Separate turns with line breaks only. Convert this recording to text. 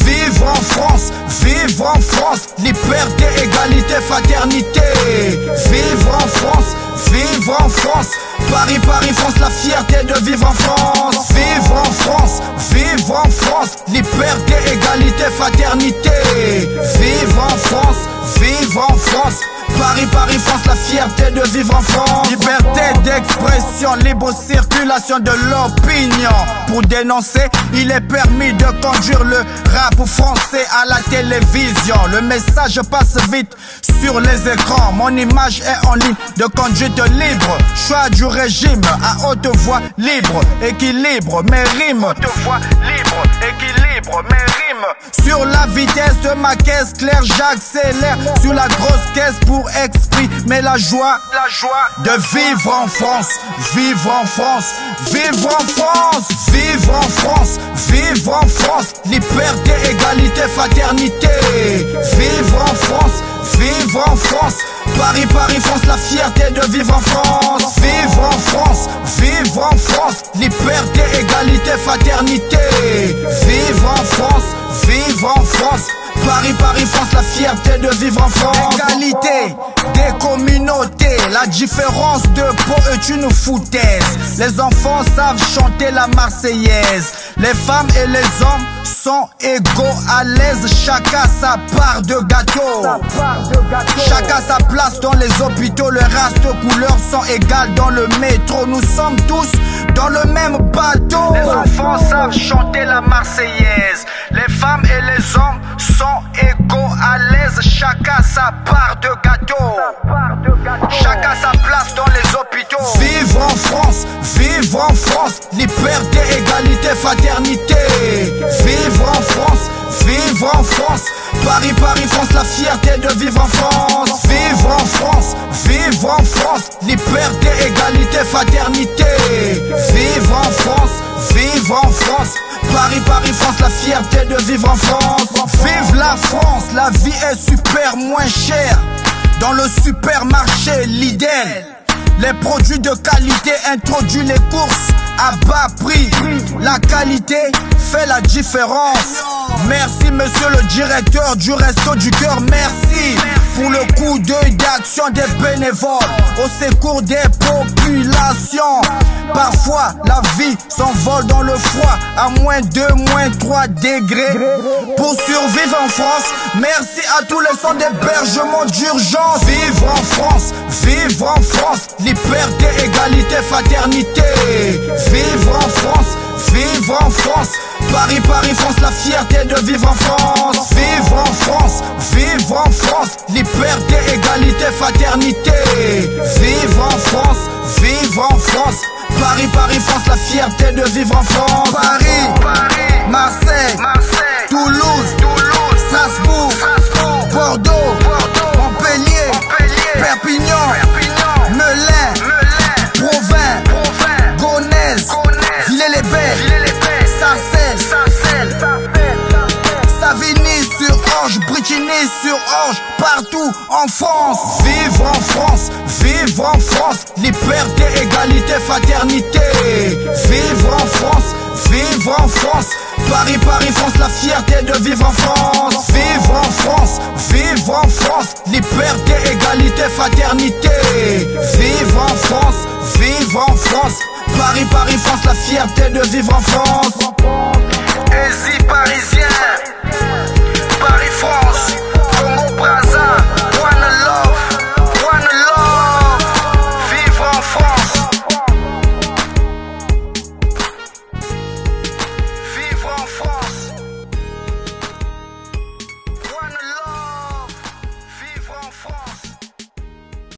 Vivre en France, vivre en France, liberté, égalité, fraternité. Vivre en France, vivre en France, Paris, Paris, France, la fierté de vivre en France. Vivre en France, vivre en France, liberté, égalité, fraternité. Vivre en France, vivre en France, Paris, Paris, France, la fierté de vivre en France. Liberté d'expression, libre circulation de l'opinion. Pour dénoncer, il est permis de conduire le rap français à la télévision. Le message passe vite sur les écrans. Mon image est en ligne de conduite libre. Choix du régime à haute voix libre. Équilibre, mes rimes. Haute voix libre, équilibre, mes rimes. Sur la vitesse de ma caisse claire, j'accélère. Sur la grosse caisse pour exprimer la joie de vivre en France, vivre en France, vivre en France, vivre en France, vivre en France, liberté, égalité, fraternité. Vivre en France, vivre en France, Paris, Paris, France, la fierté de vivre en France. Vivre en France, vivre en France, liberté, égalité, fraternité. Vivre en France, vivre en France, Paris, Paris, France, la fierté de vivre en France. Égalité des communautés, la différence de peau est une foutaise. Les enfants savent chanter la Marseillaise. Les femmes et les hommes sont égaux à l'aise. Chacun sa part de gâteau. Chacun sa place dans les hôpitaux. Les races de couleurs sont égales dans le métro. Nous sommes tous dans le même bateau. Les enfants savent chanter la Marseillaise. Les femmes et les hommes sont égaux à l'aise. Chacun sa part de gâteau. Chacun sa place dans les hôpitaux. Vivre en France, vivre en France, liberté, égalité, fraternité. Vivre en France, vivre en France, Paris, Paris, France, la fierté de vivre en France. Vivre en France, vivre en France, liberté, égalité, fraternité. Vivre en France, vivre en France, Paris, Paris, France, la fierté de vivre en France. Vive la France, la vie est super moins chère. Dans le supermarché Lidl, les produits de qualité introduisent les courses à bas prix. La qualité fait la différence. Merci monsieur le directeur du Resto du Cœur, merci pour le coup d'œil d'action des bénévoles au secours des populations. Parfois la vie s'envole dans le froid à -2, -3 degrés. Pour survivre en France, merci à tous les centres d'hébergement d'urgence. Vivre en France, vivre en France, liberté, égalité, fraternité. Vivre en France, vivre en France, Paris, Paris, France, la fierté de vivre en France. Vivre en France, vivre en France, liberté, égalité, fraternité. Vivre en France, vivre en France, Paris, Paris, France, la fierté de vivre en France. Paris, Marseille, Toulouse, Strasbourg, Bordeaux, Montpellier, Perpignan, Melun, Provins, Gonesse, Villers-les-Bèges, Sarcelles, Savigny-sur-Orge, Brétigny-sur-Orge, partout en France. Vivre en France, vivre en France, liberté, égalité, fraternité. Vivre en France, vivre en France, Paris, Paris, France, la fierté de vivre en France. Vivre en France, vivre en France, liberté, égalité, fraternité. Vivre en France, vivre en France, Paris, Paris, France, la fierté de vivre en France. Easy parisien.